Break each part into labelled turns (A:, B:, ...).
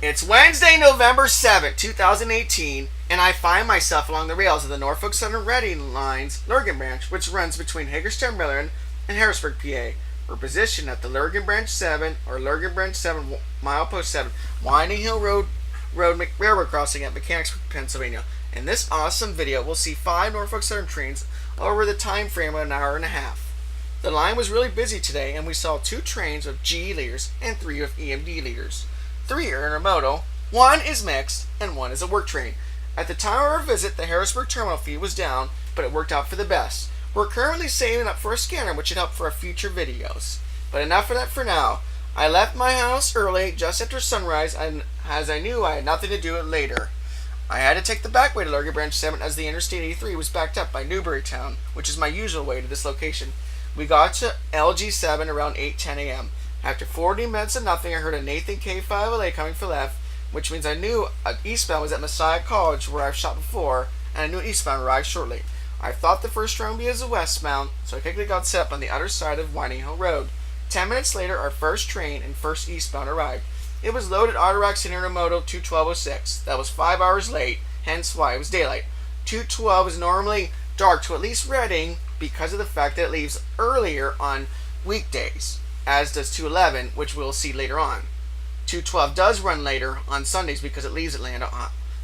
A: It's Wednesday, November 7th, 2018, and I find myself along the rails of the Norfolk Southern Reading Line's Lurgan Branch, which runs between Hagerstown, Maryland, and Harrisburg, PA. We're positioned at the Lurgan Branch 7, or Lurgan Branch 7, Milepost 7, Winding Hill Road Railroad crossing at Mechanicsburg, Pennsylvania. In this awesome video, we'll see 5 Norfolk Southern trains over the time frame of an hour and a half. The line was really busy today, and we saw 2 trains with GE leaders and 3 with EMD leaders. 3 are intermodal, 1 is mixed, and 1 is a work train. At the time of our visit, the Harrisburg terminal fee was down, but it worked out for the best. We're currently saving up for a scanner, which should help for our future videos. But enough of that for now. I left my house early, just after sunrise, as I knew I had nothing to do later. I had to take the back way to Lurgan Branch 7 as the Interstate 83 was backed up by Newburytown, which is my usual way to this location. We got to LG7 around 8:10 a.m. After 40 minutes of nothing, I heard a Nathan K5LA coming for left, which means I knew eastbound was at Messiah College, where I've shot before, and I knew eastbound arrived shortly. I thought the first train would be as a westbound, so I quickly got set up on the other side of Winding Hill Road. 10 minutes later, our first train and first eastbound arrived. It was loaded Autoracks and Intermodal 21206. That was 5 hours late, hence why it was daylight. 212 is normally dark to at least Reading because of the fact that it leaves earlier on weekdays, as does 211, which we'll see later on. 212 does run later on Sundays because it leaves Atlanta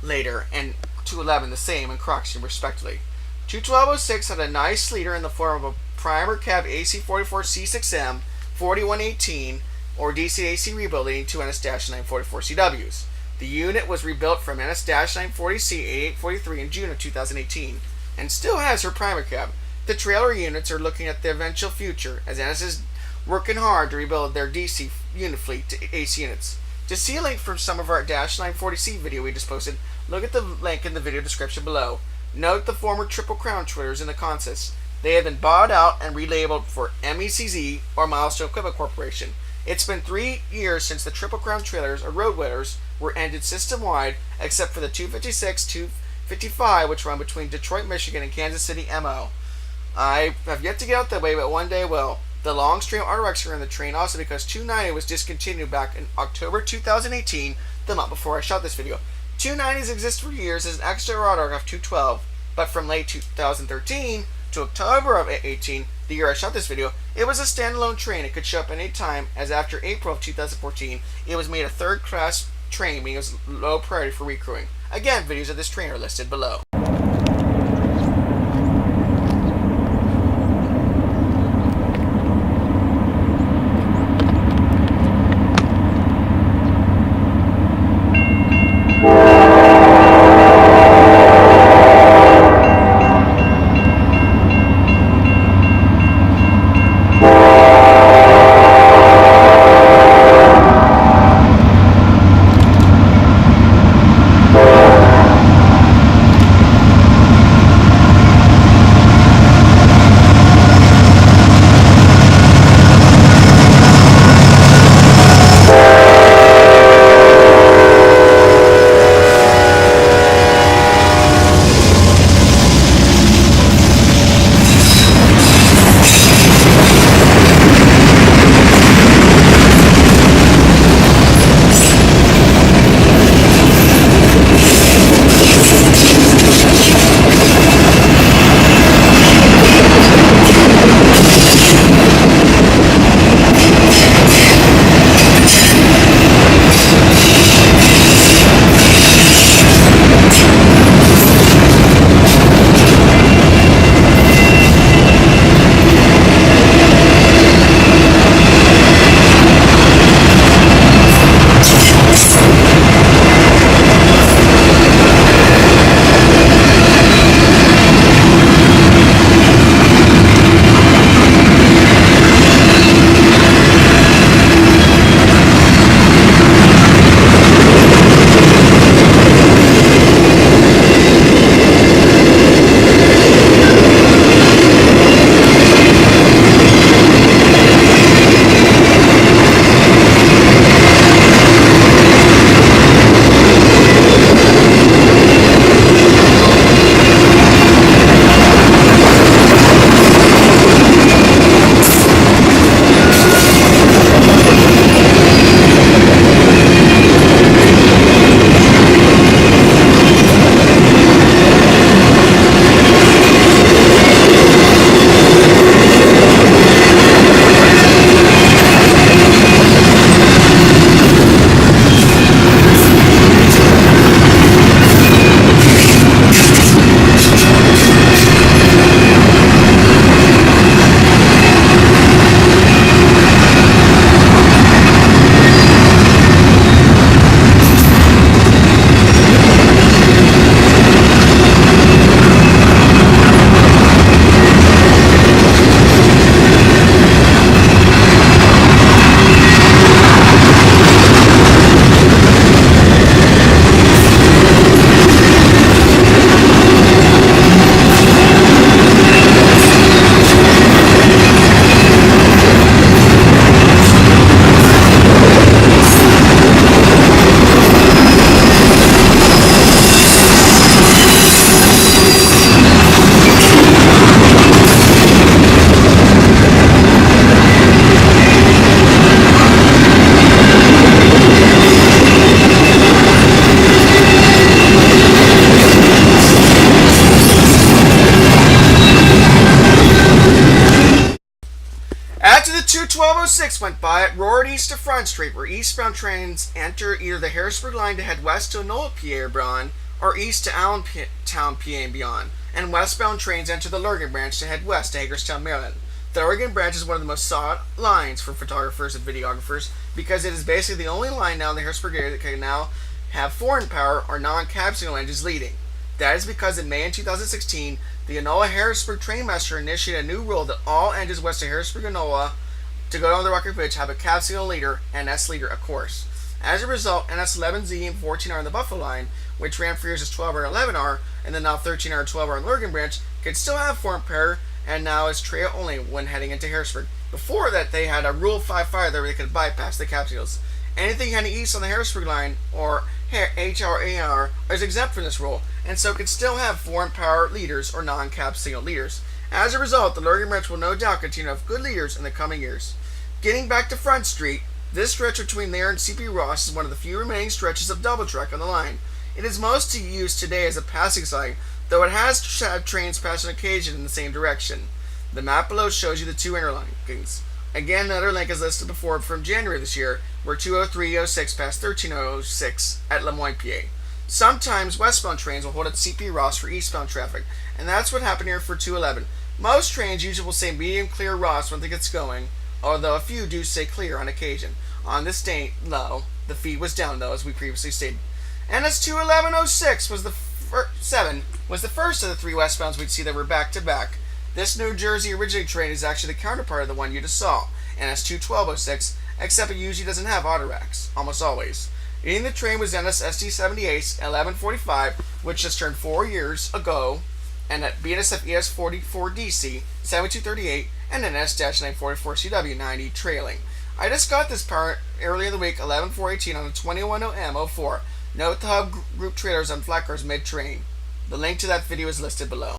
A: later, and 211 the same in Croxton respectively. 21206 had a nice leader in the form of a primer cab AC446CM 4118 or DC AC rebuild leading to NS D9-44CWs. The unit was rebuilt from NS D9-40C8843 in June of 2018 and still has her primer cab. The trailer units are looking at the eventual future, as NS is working hard to rebuild their DC unit fleet to AC units. To see a link from some of our -940C video we just posted, look at the link in the video description below. Note the former Triple Crown trailers in the consist. They have been bought out and relabeled for MECZ or Milestone Equipment Corporation. It's been 3 years since the Triple Crown trailers or road winners were ended system-wide, except for the 256, 255, which run between Detroit, Michigan and Kansas City, MO. I have yet to get out that way, but one day I will. The long stream Autoracks are in the train also because 290 was discontinued back in October 2018, the month before I shot this video. 290s exist for years as an extra Autorack of 212, but from late 2013 to October of 2018, the year I shot this video, it was a standalone train. It could show up any time, as after April of 2014, it was made a third-class train, meaning it was low priority for recrewing. Again, videos of this train are listed below. 206 went by. It roared east to Front Street, where eastbound trains enter either the Harrisburg line to head west to Norfolk, PA or beyond, or east to Allentown, PA and beyond, and westbound trains enter the Lurgan Branch to head west to Hagerstown, Maryland. The Lurgan Branch is one of the most sought lines for photographers and videographers because it is basically the only line now in the Harrisburg area that can now have foreign power or non-cab signal engines leading. That is because in May 2016, the Enola Harrisburg Trainmaster initiated a new rule that all engines west of Harrisburg Enola to go down the Rocket Bridge have a cab signal leader, NS leader, of course. As a result, NS 11Z and 14R in the Buffalo line, which ran for years as 12R and 11R, and then now 13R and 12R in Lurgan Branch, can still have foreign power and now is trail only when heading into Harrisburg. Before that, they had a Rule 5 there where they could bypass the cab signals. Anything heading east on the Harrisburg line or HRAR is exempt from this rule, and so could still have foreign power leaders or non-cab signal leaders. As a result, the Lurgan Branch will no doubt continue to have good leaders in the coming years. Getting back to Front Street, this stretch between there and CP Ross is one of the few remaining stretches of double track on the line. It is mostly used today as a passing sign, though it has had trains pass on occasion in the same direction. The map below shows you the two interlinkings. Again, another link is listed before from January this year, where 20306 passed 1306 at Lemoyne, PA. Sometimes westbound trains will hold at CP Ross for eastbound traffic, and that's what happened here for 211. Most trains usually will say medium clear Ross when it gets going, although a few do say clear on occasion. On this day, though, the feed was down, though, as we previously stated. NS 21106 was the first of the three westbounds we'd see that were back-to-back. This New Jersey originating train is actually the counterpart of the one you just saw, NS 21206, except it usually doesn't have Autoracks, almost always. Leading the train was NS SD70ACE 1145, which just turned 4 years ago, and at BNSF ES44DC 7238 and NS D9-44CW 90 trailing. I just got this part earlier in the week, 11/4/18 on the 210M04. Note the hub group trailers on flat cars mid-train. The link to that video is listed below.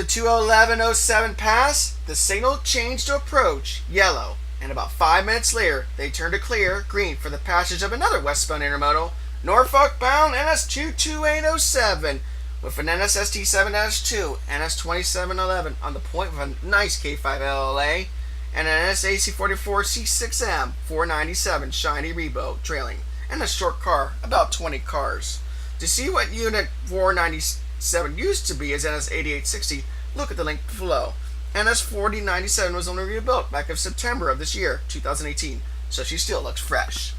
A: 2:11:07 pass, the signal changed to approach, yellow, and about 5 minutes later, they turned to clear, green, for the passage of another westbound intermodal, Norfolk bound NS 22807, with an NS SD70M-2, NS 2711 on the point with a nice K5 LLA, and an NS AC446CM 497 shiny Rebo trailing, and a short car, about 20 cars. To see what Unit 497 used to be as NS 8860, look at the link below. NS 4097 was only rebuilt back in September of this year, 2018, so she still looks fresh.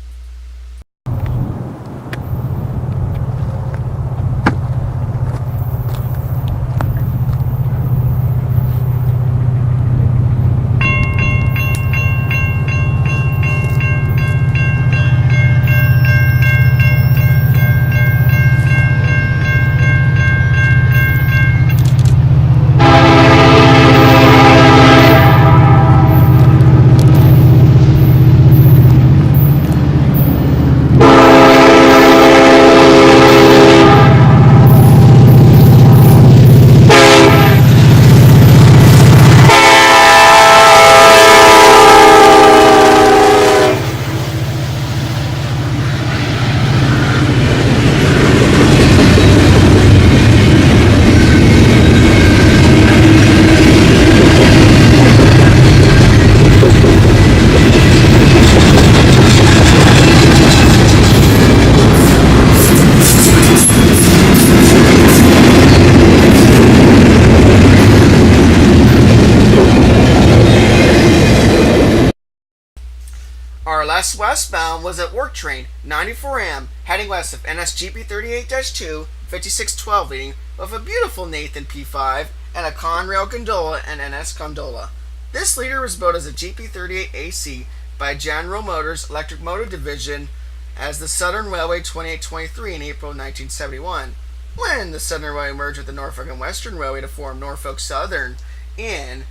A: Our last westbound was at work train 94M heading west of NS GP38-2, 5612 leading with a beautiful Nathan P5 and a Conrail gondola and NS gondola. This leader was built as a GP38AC by General Motors Electric Motor Division as the Southern Railway 2823 in April 1971, when the Southern Railway merged with the Norfolk and Western Railway to form Norfolk Southern in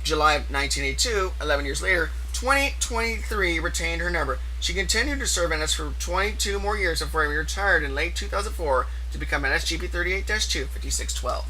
A: July of 1982. 11 years later, 2023 retained her number. She continued to serve NS for 22 more years before she retired in late 2004 to become NS GP38-2 5612.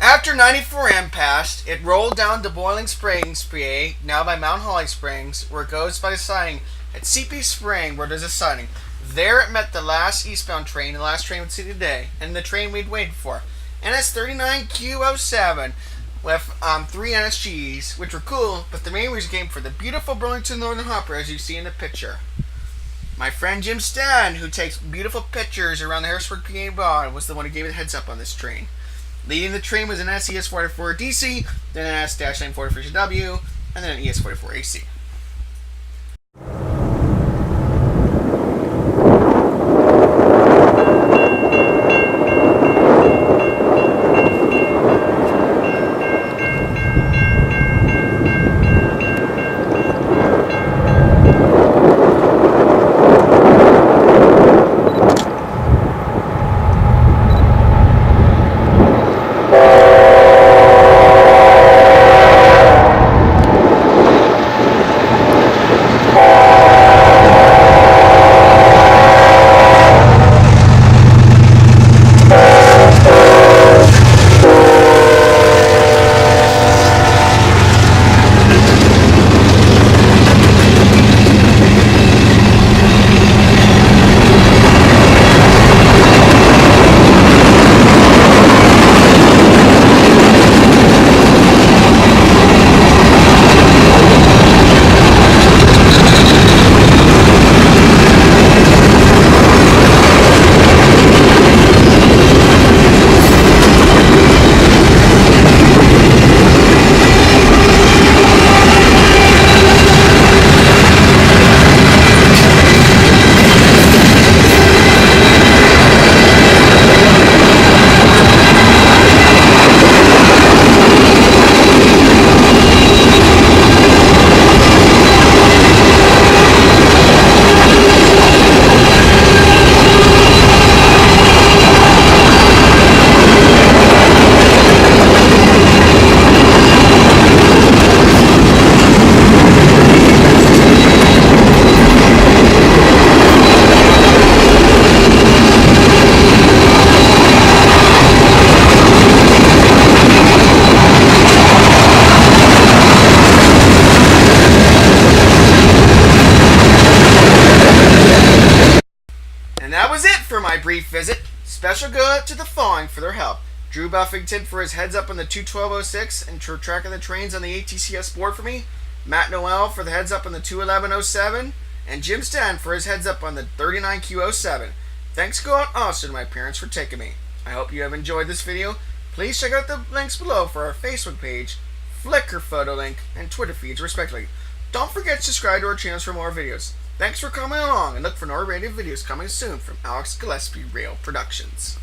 A: After 94M passed, it rolled down to Boiling Springs, PA, now by Mount Holly Springs, where it goes by the siding at CP Spring, where there's a siding. There it met the last eastbound train, the last train we'd see today, and the train we'd waited for, NS 39Q07, with 3 NSGs, which were cool, but the main reason came for the beautiful Burlington Northern Hopper, as you see in the picture. My friend Jim Stan, who takes beautiful pictures around the Harrisburg PA.We'd, was the one who gave me the heads up on this train. Leading the train was an NS ES44DC, then an NS D9-44CW, and then an ES44AC. my brief visit. Special go out to the following for their help: Drew Buffington for his heads up on the 21206 and for tracking the trains on the ATCS board for me, Matt Noel for the heads up on the 21107, and Jim Stan for his heads up on the 39Q07. Thanks go out also to my parents for taking me. I hope you have enjoyed this video. Please check out the links below for our Facebook page, Flickr photo link, and Twitter feeds respectively. Don't forget to subscribe to our channels for more videos. Thanks for coming along, and look for narrated videos coming soon from Alex Gillespie Rail Productions.